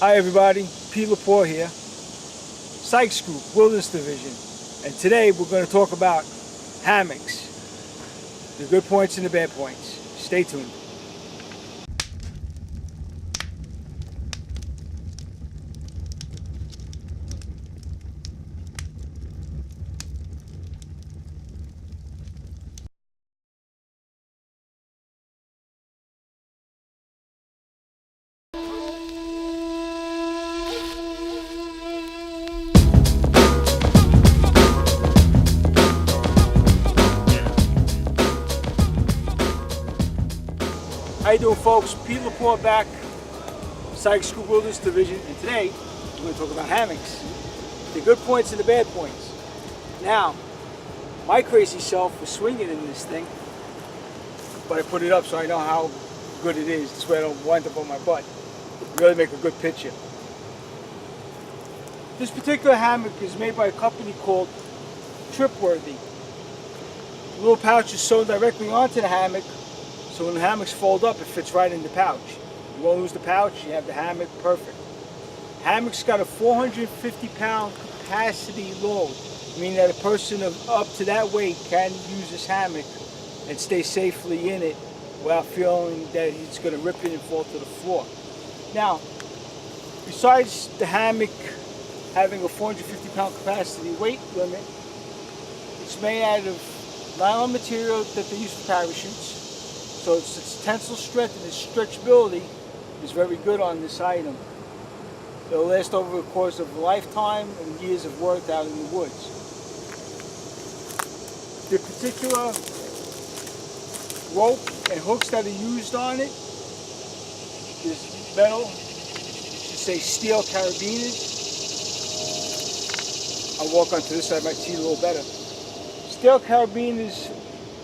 Hi everybody, Pete Laporte here, Sykes Group, Wilderness Division, and today we're going to talk about hammocks, the good points and the bad points. Stay tuned. How you doing, folks? Pete Laporte back, Sykes Group, Wilderness Division, and today we're going to talk about hammocks, the good points and the bad points. Now, my crazy self was swinging in this thing, but I put it up so I know how good it is. This way I don't wind up on my butt. Really make a good picture. This particular hammock is made by a company called Trip Worthy. The little pouch is sewn directly onto the hammock, so when the hammocks fold up, it fits right in the pouch. You won't lose the pouch, you have the hammock, perfect. Hammock's got a 450-pound capacity load, meaning that a person of up to that weight can use this hammock and stay safely in it without feeling that he's going to rip it and fall to the floor. Now, besides the hammock having a 450-pound capacity weight limit, it's made out of nylon material that they use for parachutes. So its tensile strength and its stretchability is very good on this item. It'll last over the course of a lifetime and years of work out in the woods. The particular rope and hooks that are used on it is metal, should say steel carabiners. I'll walk onto this side, I might see a little better. Steel carabiners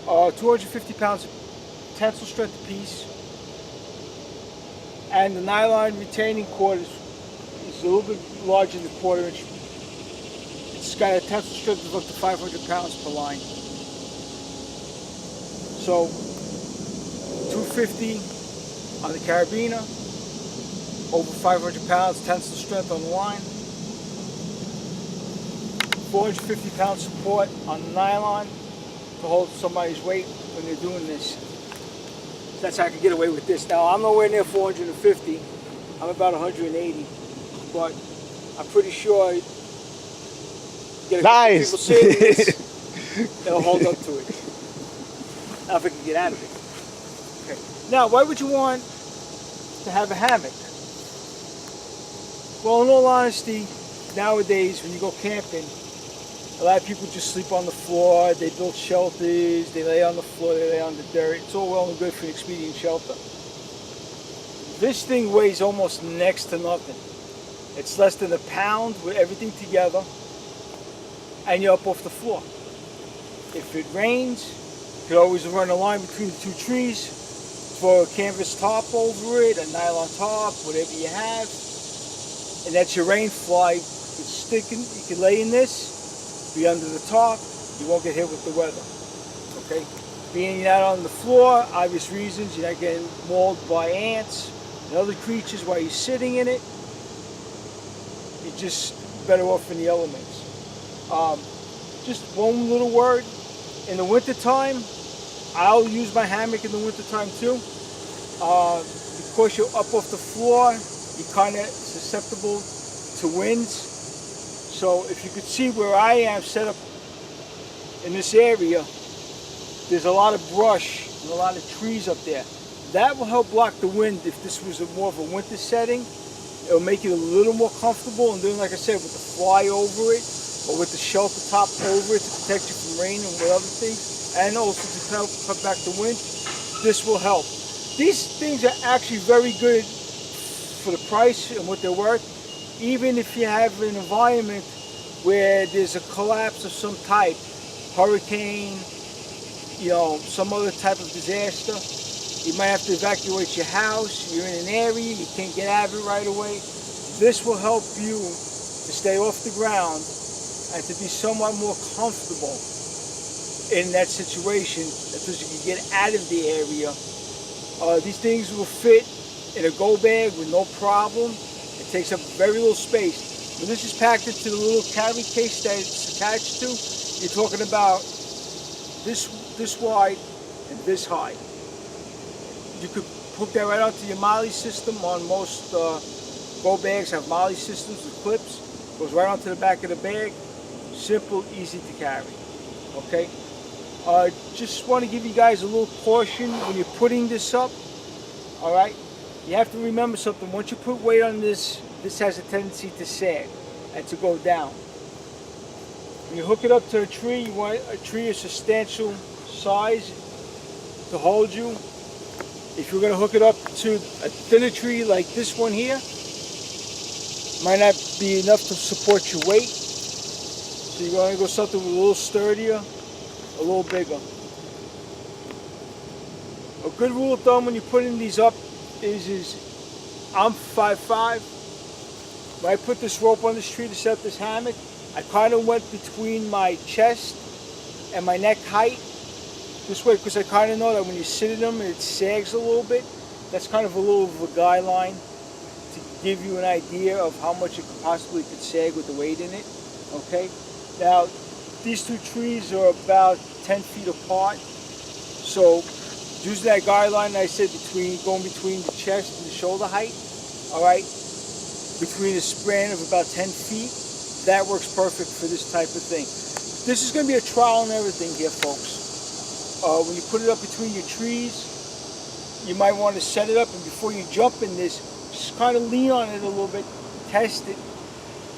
are 250 pounds tensile strength piece, and the nylon retaining cord is a little bit larger than a quarter-inch. It's got a tensile strength of up to 500 pounds per line. So 250 on the carabiner, over 500 pounds tensile strength on the line, 450 pound support on the nylon to hold somebody's weight when they're doing this. That's how I can get away with this. Now, I'm nowhere near 450. I'm about 180. But I'm pretty sure get a couple people seeing this, they'll hold up to it. Now, if I can get out of it. Okay. Now, why would you want to have a hammock? Well, in all honesty, nowadays, when you go camping, a lot of people just sleep on the floor, they build shelters, they lay on the floor, they lay on the dirt. It's all well and good for an expedient shelter. This thing weighs almost next to nothing. It's less than a pound with everything together, and you're up off the floor. If it rains, you can always run a line between the two trees, throw a canvas top over it, a nylon top, whatever you have, and that's your rain fly. It's sticking, you can lay in this, be under the top, you won't get hit with the weather, okay? Being you're not on the floor, obvious reasons, you're not getting mauled by ants and other creatures while you're sitting in it. You're just better off in the elements. Just one little word, in the wintertime, I'll use my hammock in the wintertime too. Because you're up off the floor, you're kind of susceptible to winds. So if you could see where I am set up in this area, there's a lot of brush and a lot of trees up there. That will help block the wind if this was more of a winter setting. It'll make it a little more comfortable, and then, like I said, with the fly over it, or with the shelter top over it to protect you from rain and with other things, and also to help cut back the wind, this will help. These things are actually very good for the price and what they're worth. Even if you have an environment where there's a collapse of some type, hurricane, some other type of disaster, you might have to evacuate your house, you're in an area, you can't get out of it right away. This will help you to stay off the ground and to be somewhat more comfortable in that situation until you can get out of the area. These things will fit in a go bag with no problem. It takes up very little space. When this is packed into the little carry case that it's attached to, you're talking about this wide and this high. You could hook that right onto your MOLLE system. On most go bags have MOLLE systems with clips. Goes right onto the back of the bag. Simple, easy to carry. Okay. Just want to give you guys a little caution when you're putting this up. All right. You have to remember something. Once you put weight on this, this has a tendency to sag and to go down. When you hook it up to a tree, you want a tree of substantial size to hold you. If you're going to hook it up to a thinner tree like this one here, might not be enough to support your weight. So you're going to go something with a little sturdier, a little bigger. A good rule of thumb when you're putting these up is I'm 5'5". When I put this rope on this tree to set up this hammock, I kind of went between my chest and my neck height this way, because I kind of know that when you sit in them and it sags a little bit, that's kind of a little of a guideline to give you an idea of how much it possibly could sag with the weight in it. Okay. Now, these two trees are about 10 feet apart, so using that guideline I said, going between the chest and the shoulder height, all right, between a span of about 10 feet, that works perfect for this type of thing. This is going to be a trial and everything here, folks. When you put it up between your trees, you might want to set it up, and before you jump in this, just kind of lean on it a little bit, test it,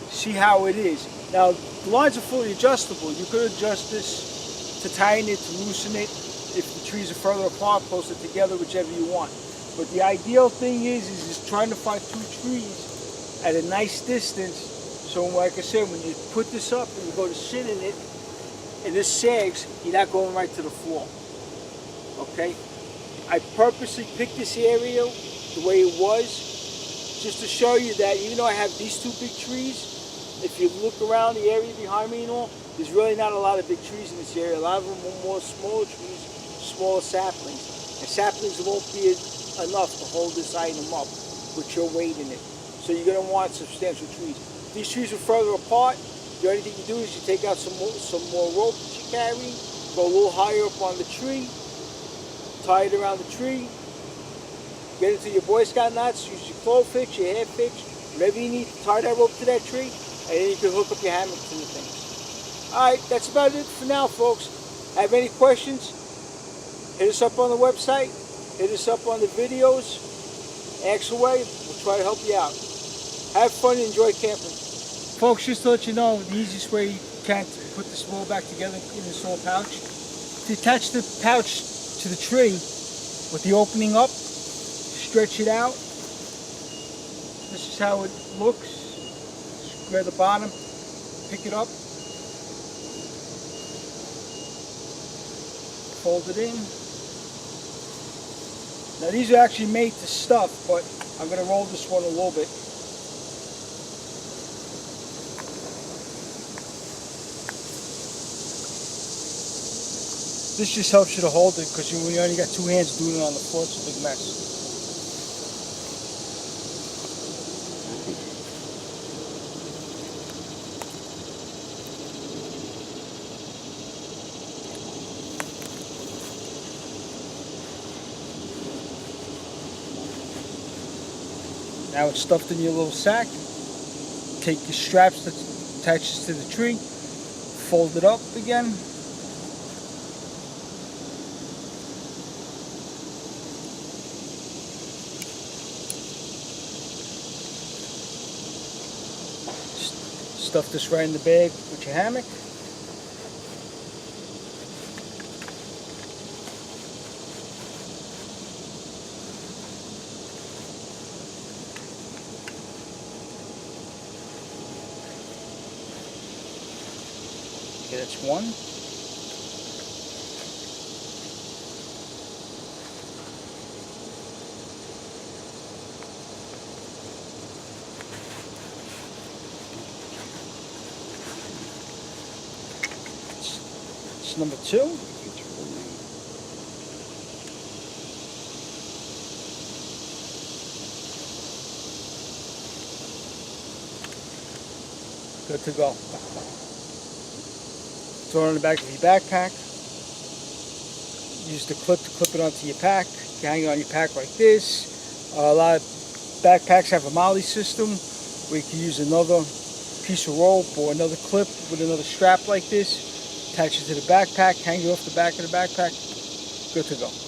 see how it is. Now, the lines are fully adjustable. You could adjust this to tighten it, to loosen it, if the trees are further apart, closer together, whichever you want. But the ideal thing is just trying to find two trees at a nice distance. So like I said, when you put this up and you go to sit in it, and this sags, you're not going right to the floor. Okay? I purposely picked this area the way it was, just to show you that even though I have these two big trees, if you look around the area behind me and all, there's really not a lot of big trees in this area. A lot of them are more smaller trees, smaller saplings. And saplings won't be enough to hold this item up with your weight in it. So you're going to want substantial trees. If these trees are further apart, the only thing you do is you take out some more rope that you carry, go a little higher up on the tree, tie it around the tree, get into your Boy Scout knots, use your clove fix, your hair fix, whatever you need to tie that rope to that tree, and then you can hook up your hammock to the things. Alright, that's about it for now, folks. Have any questions? Hit us up on the website, hit us up on the videos, ask away, we'll try to help you out. Have fun and enjoy camping. Folks, just to let you know, the easiest way you can to put this roll back together in this little pouch, to attach the pouch to the tree with the opening up, stretch it out. This is how it looks. Square the bottom, pick it up, fold it in. Now these are actually made to stuff, but I'm going to roll this one a little bit. This just helps you to hold it, because when you only got two hands doing it on the floor, it's a big mess. Now it's stuffed in your little sack. Take your straps that attaches to the tree, fold it up again. Stuff this right in the bag with your hammock. Okay, that's one. It's number two. Good to go. Throw it on the back of your backpack. Use the clip to clip it onto your pack. You can hang it on your pack like this. A lot of backpacks have a MOLLE system where you can use another piece of rope or another clip with another strap like this. Attach it to the backpack, hang it off the back of the backpack. Good to go.